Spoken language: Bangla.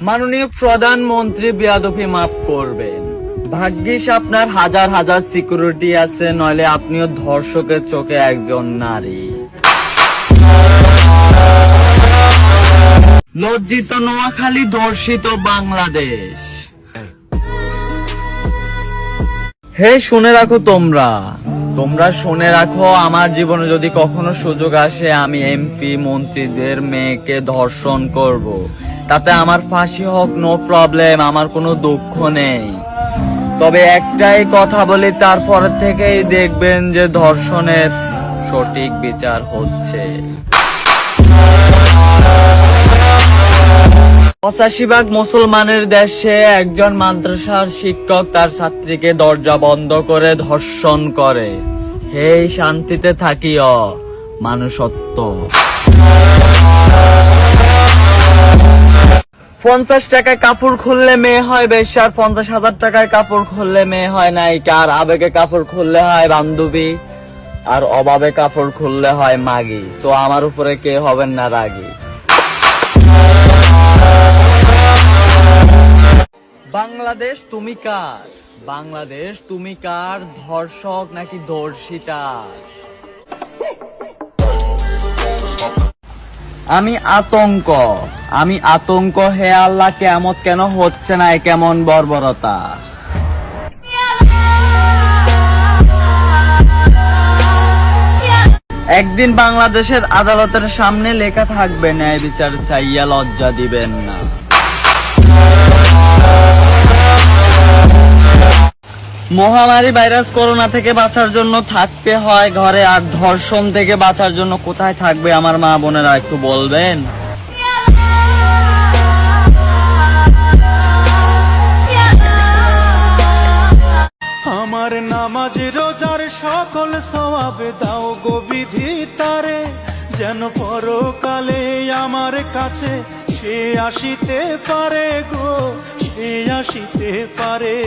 মাননীয় প্রধানমন্ত্রী, বেয়াদবি মাফ করবেন। ভাগ্যিস আপনার হাজার হাজার সিকিউরিটি আছে, নইলে আপনিও ধর্ষকের চোখে একজন নারী। লজ্জিত নোয়াখালী, ধর্ষিত বাংলাদেশ। হে শুনে রাখো, তোমরা শুনে রাখো, আমার জীবনে যদি কখনো সুযোগ আসে আমি এমপি মন্ত্রীদের মেয়েকে ধর্ষণ করব, তাতে আমার ফাঁসি হোক, নো প্রবলেম, আমার কোনো দুঃখ নেই। তবে একটাই কথা বলি, তারপর থেকেই দেখবেন যে ধর্ষণের সঠিক বিচার হচ্ছে। 85% মুসলমানের দেশে একজন মাদ্রাসার শিক্ষক তার ছাত্রীকে দরজা বন্ধ করে ধর্ষণ করে। হে শান্তিতে থাকিও, মানুষত্ব। 50 টাকায় কাপড় খুললে মেয়ে হয় বেশ্যা, আর 50,000 টাকায় কাপড় খুললে মেয়ে হয় নায়িকা। আর আবেগে কাপড় খুললে হয় বান্ধবী, আর অভাবে কাপড় খুললে হয় মাগি। সো আমার উপরে কে হবেন না রাগী। বাংলাদেশ তুমি কার? বাংলাদেশ তুমি কার? ধর্ষক নাকি ধর্ষিতা? আমি আতঙ্ক। হে আল্লাহ, কিয়ামত কেন হচ্ছে না? কেমন বর্বরতা! একদিন বাংলাদেশের আদালতের সামনে লেখা থাকবে, ন্যায় বিচার চাইয়া লজ্জা দিবেন না। মহামারী ভাইরাস করোনা থেকে বাঁচার জন্য থাকতে হয় ঘরে, আর ধর্ষণ থেকে বাঁচার জন্য কোথায় থাকবে আমার মা বোনেরা, একটু বলবেন? আমার নামাজ রোজার সকল সওয়াব দাও গো বিধি তারে, যেন পরকালে আমার কাছে সে আসিতে পারে গো, সে আসিতে পারে।